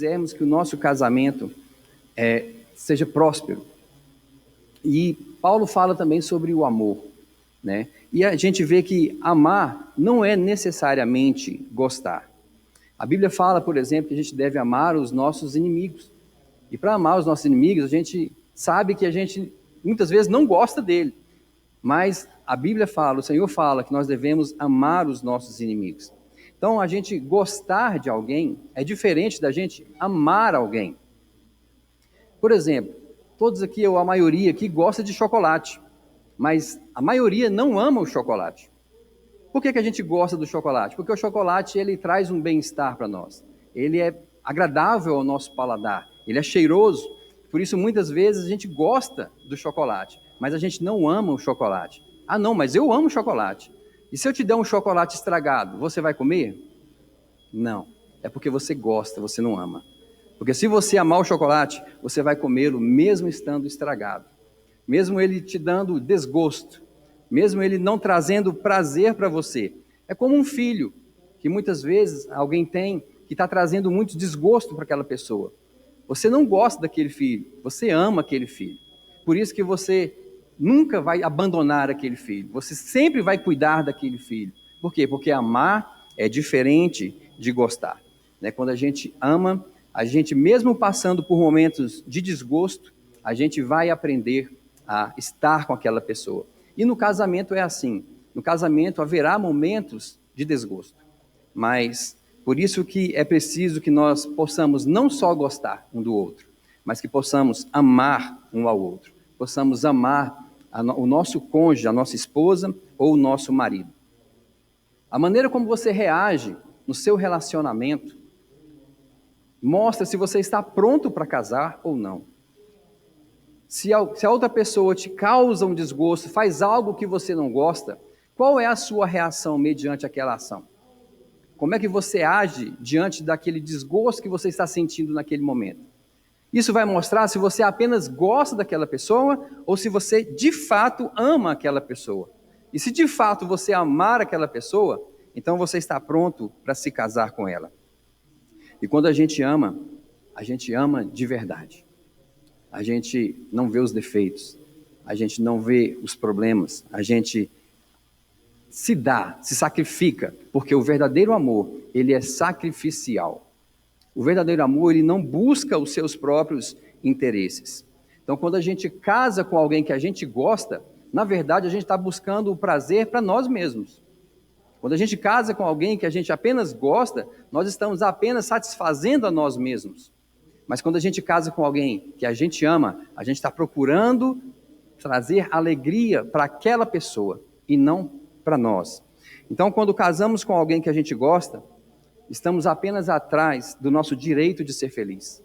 quisermos que o nosso casamento seja próspero. E Paulo fala também sobre o amor, né? E a gente vê que amar não é necessariamente gostar. A Bíblia fala, por exemplo, que a gente deve amar os nossos inimigos. E para amar os nossos inimigos, a gente sabe que a gente muitas vezes não gosta dele. Mas a Bíblia fala, o Senhor fala que nós devemos amar os nossos inimigos. Então, a gente gostar de alguém é diferente da gente amar alguém. Por exemplo, todos aqui, ou a maioria aqui, gosta de chocolate, mas a maioria não ama o chocolate. Por que a gente gosta do chocolate? Porque o chocolate, ele traz um bem-estar para nós. Ele é agradável ao nosso paladar, ele é cheiroso. Por isso, muitas vezes, a gente gosta do chocolate, mas a gente não ama o chocolate. Ah, não, mas eu amo chocolate. E se eu te der um chocolate estragado, você vai comer? Não, é porque você gosta, você não ama. Porque se você amar o chocolate, você vai comê-lo mesmo estando estragado. Mesmo ele te dando desgosto, mesmo ele não trazendo prazer para você. É como um filho, que muitas vezes alguém tem, que está trazendo muito desgosto para aquela pessoa. Você não gosta daquele filho, você ama aquele filho. Por isso que você nunca vai abandonar aquele filho, você sempre vai cuidar daquele filho. Por quê? Porque amar é diferente de gostar. Quando a gente ama, a gente mesmo passando por momentos de desgosto, a gente vai aprender a estar com aquela pessoa. E no casamento é assim. No casamento haverá momentos de desgosto. Mas por isso que é preciso que nós possamos não só gostar um do outro, mas que possamos amar um ao outro. Possamos amar o nosso cônjuge, a nossa esposa ou o nosso marido. A maneira como você reage no seu relacionamento mostra se você está pronto para casar ou não. Se a outra pessoa te causa um desgosto, faz algo que você não gosta, qual é a sua reação mediante aquela ação? Como é que você age diante daquele desgosto que você está sentindo naquele momento? Isso vai mostrar se você apenas gosta daquela pessoa ou se você de fato ama aquela pessoa. E se de fato você amar aquela pessoa, então você está pronto para se casar com ela. E quando a gente ama de verdade. A gente não vê os defeitos, a gente não vê os problemas, a gente se dá, se sacrifica, porque o verdadeiro amor, ele é sacrificial. O verdadeiro amor, ele não busca os seus próprios interesses. Então, quando a gente casa com alguém que a gente gosta, na verdade, a gente está buscando o prazer para nós mesmos. Quando a gente casa com alguém que a gente apenas gosta, nós estamos apenas satisfazendo a nós mesmos. Mas quando a gente casa com alguém que a gente ama, a gente está procurando trazer alegria para aquela pessoa e não para nós. Então, quando casamos com alguém que a gente gosta, estamos apenas atrás do nosso direito de ser feliz.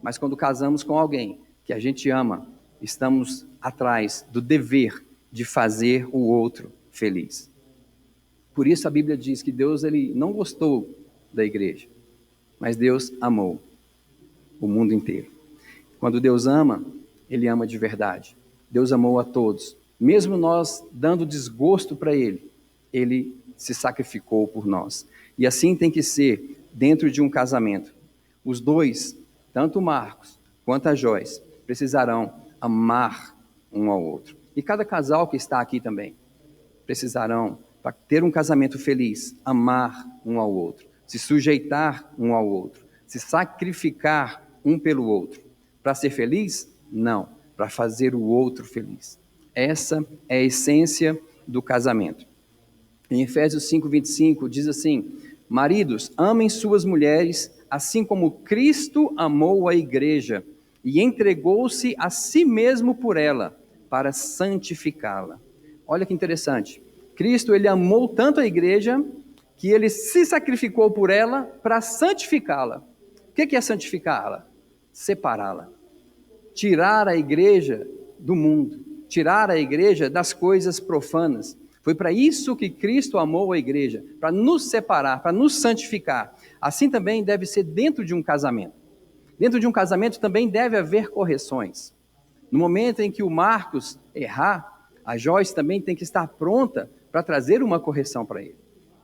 Mas quando casamos com alguém que a gente ama, estamos atrás do dever de fazer o outro feliz. Por isso a Bíblia diz que Deus ele não gostou da igreja, mas Deus amou o mundo inteiro. Quando Deus ama, ele ama de verdade. Deus amou a todos. Mesmo nós dando desgosto para ele, ele se sacrificou por nós. E assim tem que ser dentro de um casamento. Os dois, tanto o Marcos quanto a Joyce, precisarão amar um ao outro. E cada casal que está aqui também, precisarão, para ter um casamento feliz, amar um ao outro, se sujeitar um ao outro, se sacrificar um pelo outro. Para ser feliz? Não, para fazer o outro feliz. Essa é a essência do casamento. Em Efésios 5:25 diz assim: maridos, amem suas mulheres, assim como Cristo amou a igreja e entregou-se a si mesmo por ela, para santificá-la. Olha que interessante. Cristo, ele amou tanto a igreja que ele se sacrificou por ela para santificá-la. O que é santificá-la? Separá-la. Tirar a igreja do mundo. Tirar a igreja das coisas profanas. Foi para isso que Cristo amou a igreja, para nos separar, para nos santificar. Assim também deve ser dentro de um casamento. Dentro de um casamento também deve haver correções. No momento em que o Marcos errar, a Joyce também tem que estar pronta para trazer uma correção para ele.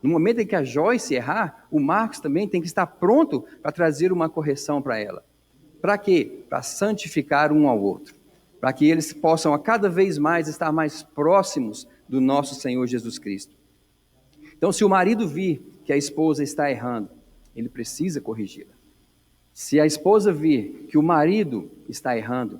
No momento em que a Joyce errar, o Marcos também tem que estar pronto para trazer uma correção para ela. Para quê? Para santificar um ao outro. Para que eles possam a cada vez mais estar mais próximos do nosso Senhor Jesus Cristo. Então, se o marido vir que a esposa está errando, ele precisa corrigi-la. Se a esposa vir que o marido está errando,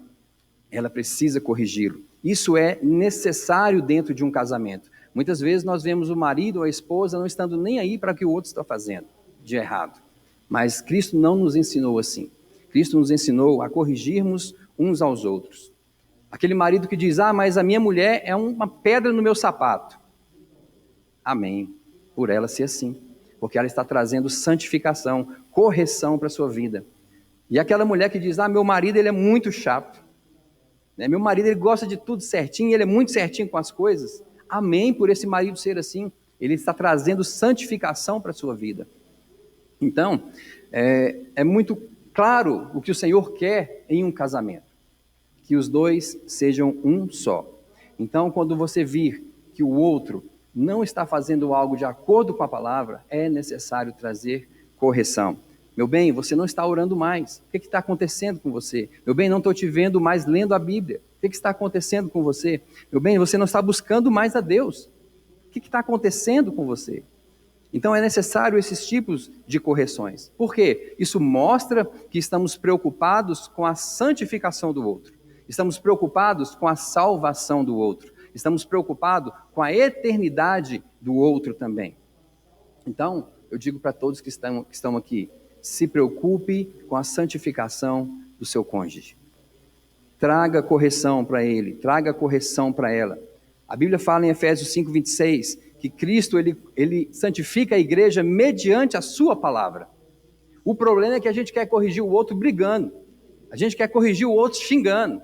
ela precisa corrigi-lo. Isso é necessário dentro de um casamento. Muitas vezes nós vemos o marido ou a esposa não estando nem aí para o que o outro está fazendo de errado. Mas Cristo não nos ensinou assim. Cristo nos ensinou a corrigirmos uns aos outros. Aquele marido que diz, mas a minha mulher é uma pedra no meu sapato. Amém. Por ela ser assim. Porque ela está trazendo santificação, correção para a sua vida. E aquela mulher que diz, meu marido ele é muito chato. Meu marido ele gosta de tudo certinho, ele é muito certinho com as coisas. Amém por esse marido ser assim. Ele está trazendo santificação para a sua vida. Então, é muito claro o que o Senhor quer em um casamento. Que os dois sejam um só. Então, quando você vir que o outro não está fazendo algo de acordo com a palavra, é necessário trazer correção. Meu bem, você não está orando mais. O que está acontecendo com você? Meu bem, não estou te vendo mais lendo a Bíblia. O que está acontecendo com você? Meu bem, você não está buscando mais a Deus. O que está acontecendo com você? Então é necessário esses tipos de correções. Por quê? Isso mostra que estamos preocupados com a santificação do outro. Estamos preocupados com a salvação do outro. Estamos preocupados com a eternidade do outro também. Então, eu digo para todos que estão aqui, se preocupe com a santificação do seu cônjuge. Traga correção para ele, traga correção para ela. A Bíblia fala em Efésios 5:26 que Cristo ele santifica a igreja mediante a sua palavra. O problema é que a gente quer corrigir o outro brigando. A gente quer corrigir o outro xingando,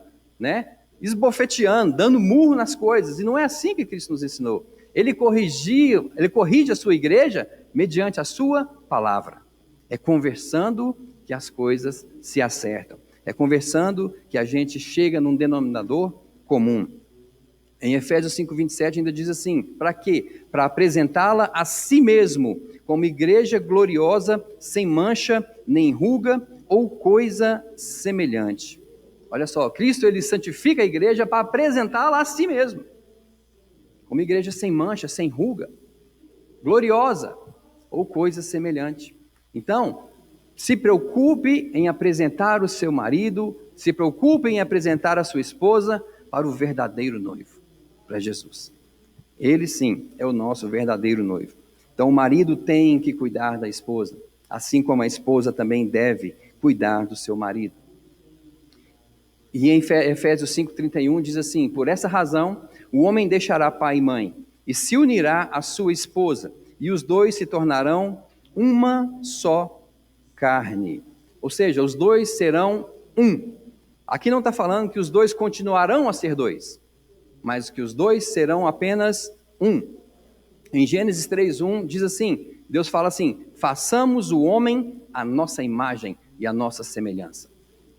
esbofeteando, dando murro nas coisas. E não é assim que Cristo nos ensinou. Ele corrige a sua igreja mediante a sua palavra. É conversando que as coisas se acertam. É conversando que a gente chega num denominador comum. Em Efésios 5:27 ainda diz assim, para quê? Para apresentá-la a si mesmo, como igreja gloriosa, sem mancha, nem ruga ou coisa semelhante. Olha só, Cristo ele santifica a igreja para apresentá-la a si mesmo, como igreja sem mancha, sem ruga, gloriosa ou coisa semelhante. Então, se preocupe em apresentar o seu marido, se preocupe em apresentar a sua esposa para o verdadeiro noivo, para Jesus. Ele sim é o nosso verdadeiro noivo. Então o marido tem que cuidar da esposa, assim como a esposa também deve cuidar do seu marido. E em Efésios 5:31 diz assim, por essa razão o homem deixará pai e mãe e se unirá à sua esposa e os dois se tornarão uma só carne. Ou seja, os dois serão um. Aqui não está falando que os dois continuarão a ser dois, mas que os dois serão apenas um. Em Gênesis 3:1 diz assim, Deus fala assim, façamos o homem à nossa imagem e à nossa semelhança.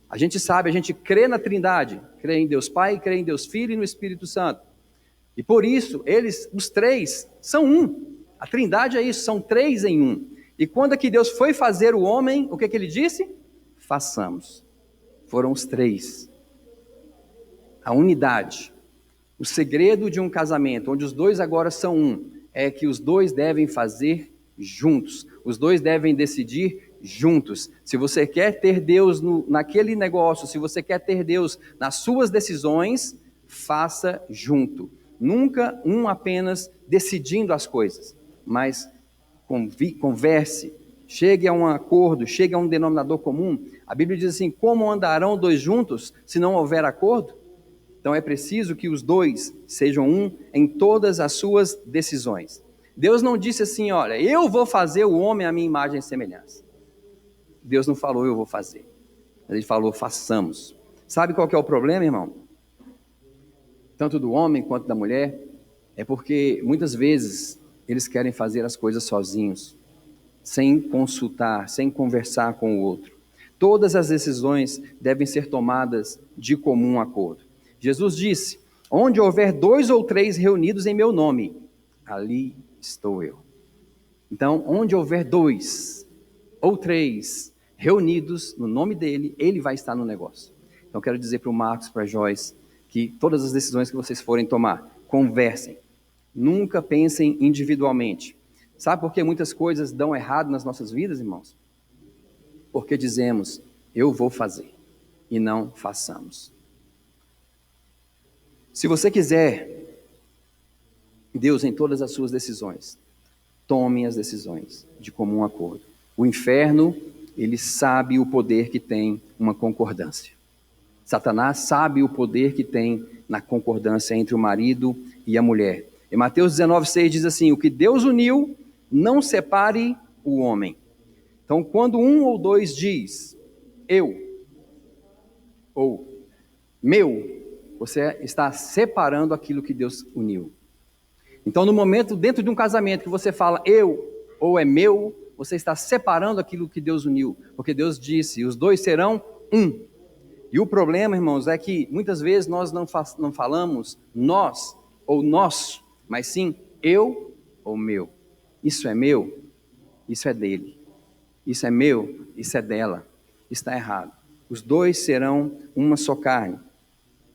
A gente sabe, a gente crê na Trindade, crê em Deus Pai, crê em Deus Filho e no Espírito Santo. E por isso, eles, os três, são um. A Trindade é isso, são três em um. E quando é que Deus foi fazer o homem, o que ele disse? Façamos. Foram os três. A unidade. O segredo de um casamento, onde os dois agora são um, é que os dois devem fazer juntos. Os dois devem decidir juntos. Se você quer ter Deus naquele negócio, se você quer ter Deus nas suas decisões, faça junto. Nunca um apenas decidindo as coisas, mas converse, chegue a um acordo, chegue a um denominador comum. A Bíblia diz assim, como andarão dois juntos se não houver acordo? Então é preciso que os dois sejam um em todas as suas decisões. Deus não disse assim, olha, eu vou fazer o homem à minha imagem e semelhança. Deus não falou, eu vou fazer. Ele falou, façamos. Sabe qual que é o problema, irmão? Tanto do homem quanto da mulher, é porque muitas vezes eles querem fazer as coisas sozinhos, sem consultar, sem conversar com o outro. Todas as decisões devem ser tomadas de comum acordo. Jesus disse, onde houver 2 ou 3 reunidos em meu nome, ali estou eu. Então, onde houver 2 ou 3 reunidos no nome dele, ele vai estar no negócio. Então, quero dizer para o Marcos, para a Joyce, que todas as decisões que vocês forem tomar, conversem. Nunca pensem individualmente. Sabe por que muitas coisas dão errado nas nossas vidas, irmãos? Porque dizemos, eu vou fazer, e não façamos. Se você quiser Deus em todas as suas decisões, tome as decisões de comum acordo. O inferno, ele sabe o poder que tem uma concordância. Satanás sabe o poder que tem na concordância entre o marido e a mulher. Em Mateus 19,6 diz assim, o que Deus uniu, não separe o homem. Então, quando 1 ou 2 diz, eu, ou meu, você está separando aquilo que Deus uniu. Então, no momento, dentro de um casamento, que você fala eu ou é meu, você está separando aquilo que Deus uniu. Porque Deus disse, os 2 serão um. E o problema, irmãos, é que muitas vezes nós não falamos nós ou nosso, mas sim eu ou meu. Isso é meu, isso é dele. Isso é meu, isso é dela. Está errado. Os 2 serão uma só carne.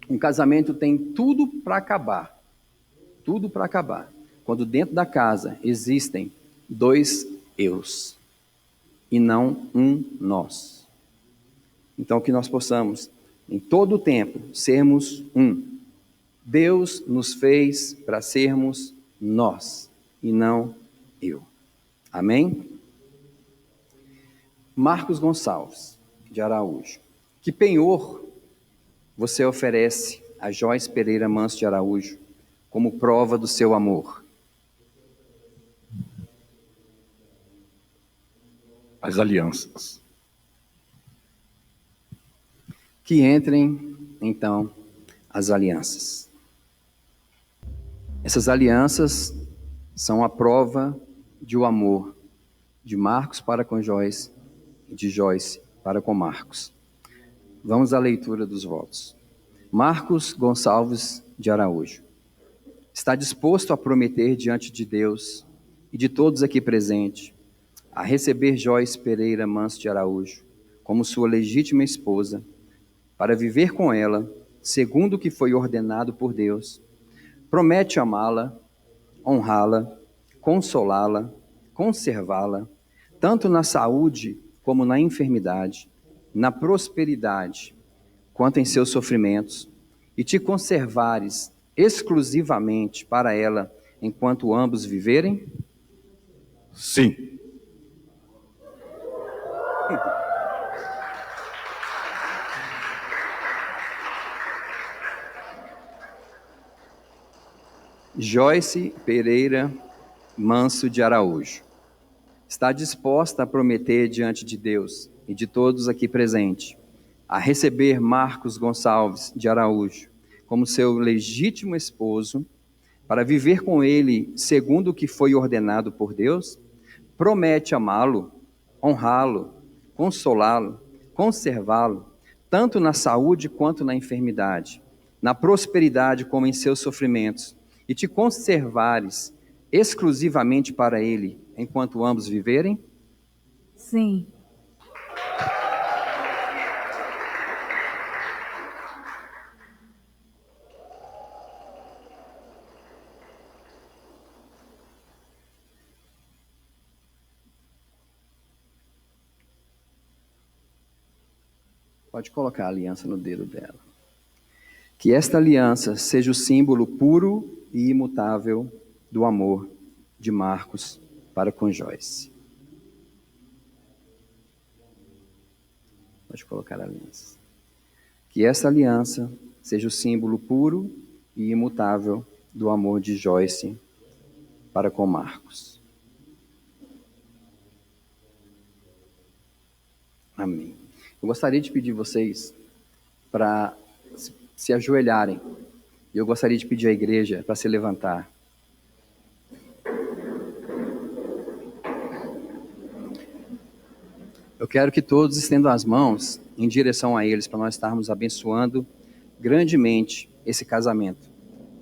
Um casamento tem tudo para acabar. Tudo para acabar. Quando dentro da casa existem 2 eus e não um nós. Então que nós possamos, em todo o tempo, sermos um. Deus nos fez para sermos nós e não eu. Amém? Marcos Gonçalves, de Araújo. Que penhor você oferece a Joyce Pereira Manso de Araújo como prova do seu amor? As alianças. Que entrem, então, as alianças. Essas alianças são a prova de o amor de Marcos para com Joyce e de Joyce para com Marcos. Vamos à leitura dos votos. Marcos Gonçalves de Araújo. Está disposto a prometer diante de Deus e de todos aqui presentes a receber Joyce Pereira Manso de Araújo como sua legítima esposa, para viver com ela, segundo o que foi ordenado por Deus. Promete amá-la, honrá-la, consolá-la, conservá-la, tanto na saúde como na enfermidade, na prosperidade, quanto em seus sofrimentos, e te conservares exclusivamente para ela, enquanto ambos viverem? Sim. Joyce Pereira Manso de Araújo. Está disposta a prometer diante de Deus e de todos aqui presentes a receber Marcos Gonçalves de Araújo como seu legítimo esposo, para viver com ele segundo o que foi ordenado por Deus? Promete amá-lo, honrá-lo, consolá-lo, conservá-lo, tanto na saúde quanto na enfermidade, na prosperidade como em seus sofrimentos, e te conservares exclusivamente para ele, enquanto ambos viverem? Sim. Pode colocar a aliança no dedo dela. Que esta aliança seja o símbolo puro e imutável do amor de Marcos para com Joyce. Pode colocar a aliança. Que esta aliança seja o símbolo puro e imutável do amor de Joyce para com Marcos. Amém. Eu gostaria de pedir vocês para se ajoelharem. E eu gostaria de pedir à igreja para se levantar. Eu quero que todos estendam as mãos em direção a eles, para nós estarmos abençoando grandemente esse casamento.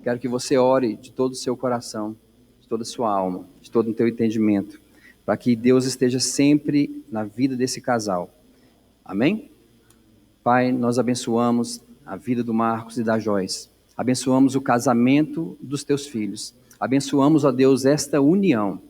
Quero que você ore de todo o seu coração, de toda a sua alma, de todo o teu entendimento, para que Deus esteja sempre na vida desse casal. Amém? Pai, nós abençoamos a vida do Marcos e da Joyce. Abençoamos o casamento dos teus filhos. Abençoamos, ó Deus, esta união.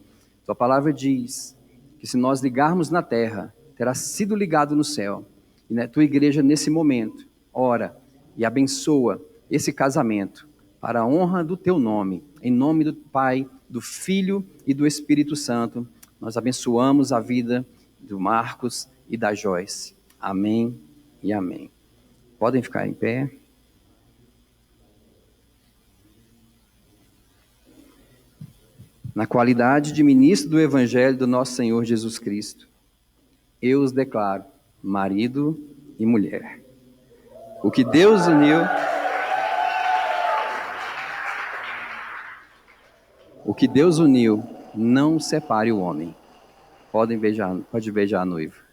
Tua palavra diz que se nós ligarmos na terra, terá sido ligado no céu. E na tua igreja, nesse momento, ora e abençoa esse casamento para a honra do teu nome. Em nome do Pai, do Filho e do Espírito Santo, nós abençoamos a vida do Marcos e da Joyce. Amém e amém. Podem ficar em pé. Na qualidade de ministro do Evangelho do nosso Senhor Jesus Cristo, eu os declaro marido e mulher. O que Deus uniu, não separe o homem. Pode beijar a noiva.